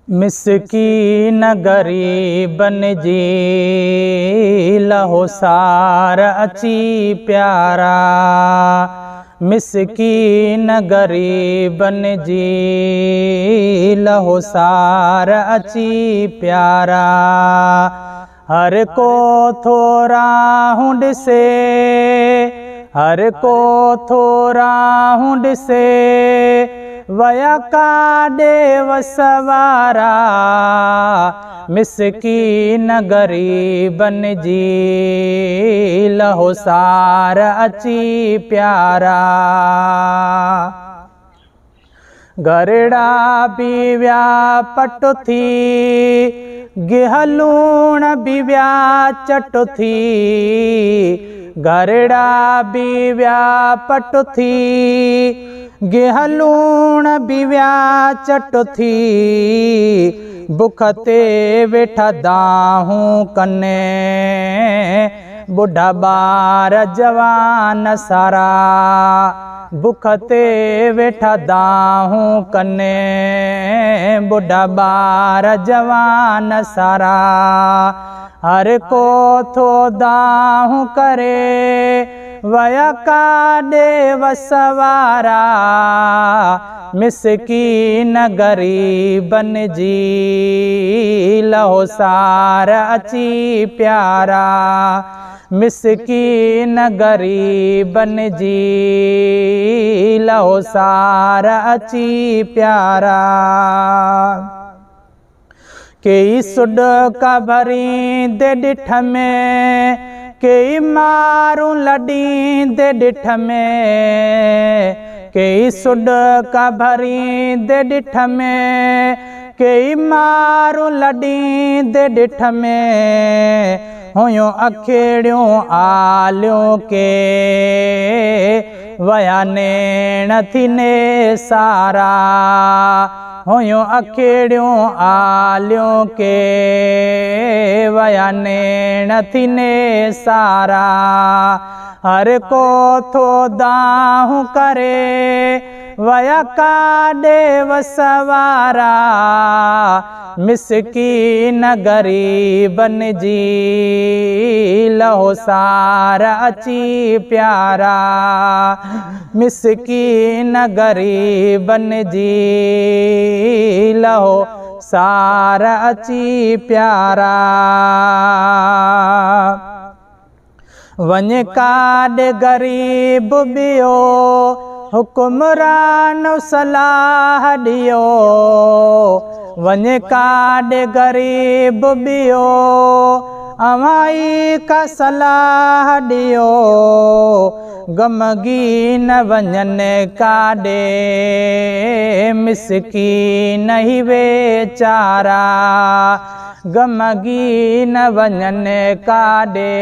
मिस्कीन गरीबन जी लहो सार अची प्यारा। मिस्कीन गरीबन जी लहो सार अची प्यारा। हर को थोरा हूँ ॾिसे, हर को थोरा हूँ ॾिसे, वया काॾे वसवारा। मिस्कीन गरीबन जी लहो सार अची प्यारा। गरड़ा भी व्या पटु थी, गिहलूण भी व्या चटु थी। गरड़ा भी व्या पटु थी, गिहलूण भी व्या चटु थी। बुख ते वेठा दाहूं कने, बुढ़ा बार जवान सारा। बुख ते वेठा दाहूं कने, बुढ़ा बार जवान सारा। हर को थो दाहूं करे, वया काॾे वसवारा। मिस्कीन गरीबन जी लहो सार अची प्यारा। मिस्कीन गरीबन जी लहो सार अची प्यारा। कई सुॾका भरींदे ॾिठ में, कई मारूं लॾींदे ॾिठ में। कई सुॾका भरींदे ॾिठ में, कई मारूं लॾींदे ॾिठ में। हुयूं अखेड़ियूं आलियूं के, वया नेण थी ने सारा। हुयूं अखेड़ियूं आलियूं के, वया नेण थी ने सारा। हर को थो दाहूं करे, वया काॾे वसवारा। मिस्कीन गरीबन जी लहो सार अची प्यारा। मिस्कीन गरीबन जी लहो सार अची प्यारा। वञ काॾे गरीब बियो, हुकुमरान सलाह ॾियो। वञ काॾे गरीब बियो, अवाई का सलाह ॾियो। गमगीन वञनि काॾे, मिस्कीन ही वेचारा। गमगीन वञनि काॾे,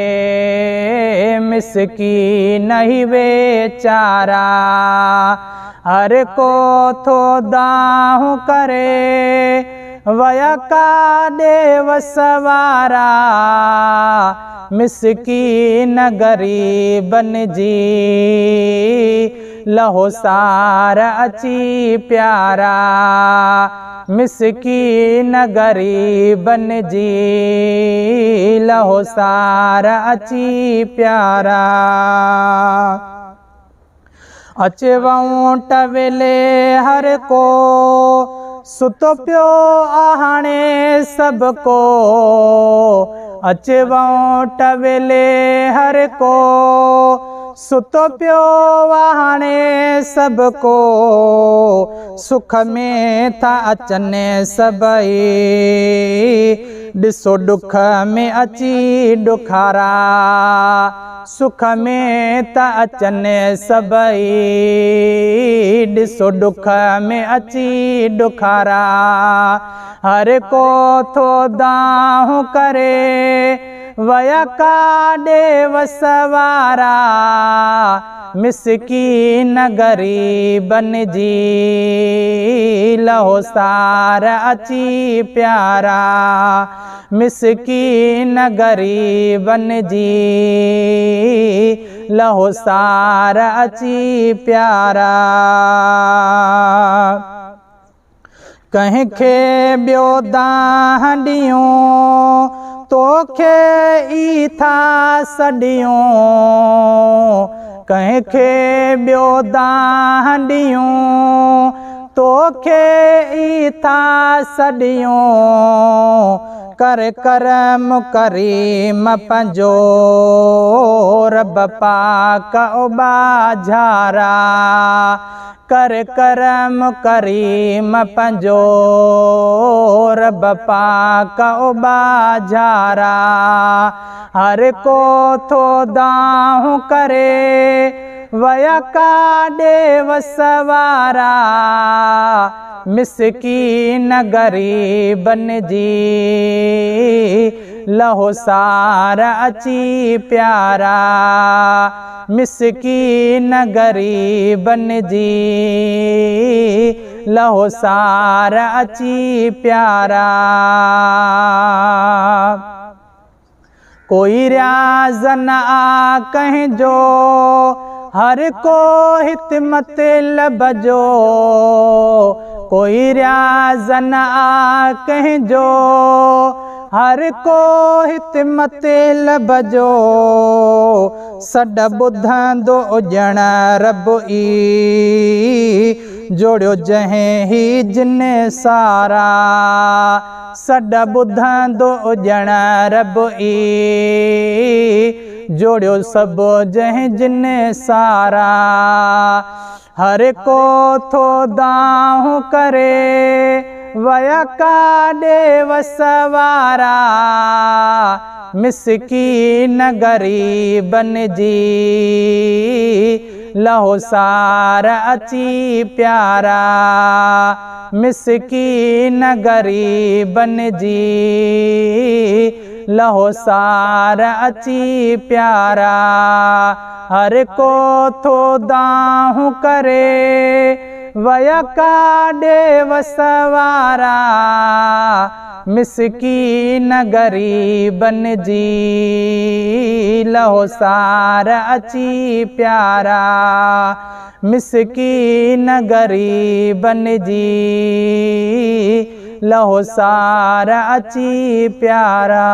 मिस्कीन ही वेचारा। हर को थो दाहूं करे, वया काॾे वसवारा। मिस्कीन गरीबन जी लहो सार अची प्यारा। मिस्कीन गरीबन जी लहो सार अची प्यारा। अचवऊं टवेले हर को, सुतो पियो हाणे सब को। अचवऊं टवेले हर को, सुतो पियो हाणे सब को। सुख में था अचनि सभई, ॾिसो ॾुख में अची ॾुखारा। सुख में था अचनि सभई, ॾिसो ॾुख में अची ॾुखारा। हर को थो दाहूं करे, वया काॾे वसवारा। मिस्कीन गरीबन जी लहो सार अची प्यारा। मिस्कीन गरीबन जी लहो सार अची प्यारा। कंहिंखे ॿियो दाहंडियूं तोखे ई था सॾियूं कंहिंखे ॿियो दाहंडियूं तोखे ई था सॾियूं कर करम करीम पंहिंजो रब पाक उबाझारा कर करम करीम पंहिंजो रब पाक उबाझारा हर को थो दाहूं करे वया काॾे वसवारा मिसकीन गरीबन जी लहो सार अची प्यारा मिसकीन गरीबन जी लहो सार अची प्यारा कोई रियाज़ न आ कंहिंजो हर को हित मतलब जो कोई रियाज़ न आ कंहिंजो हर को हित मतलब जो सॾ ॿुधंदो ॼण रब ई जोड़ियो जंहिं ही जिन सारा सॾ ॿुधंदो ॼण रब ई जोड़ियो सभु जंहिं जिन सारा हर को थो दाहूं करे वया काॾे वसवारा मिसकीन गरीबन जी लहो सार अची प्यारा मिसकीन गरीबन जी लहो सार अची प्यारा हर को थो दाहूं करे वया काॾे वसवारा मिसकीन गरीबन जी लहो सार अची प्यारा मिसकीन गरीबन जी लहो सार अची प्यारा।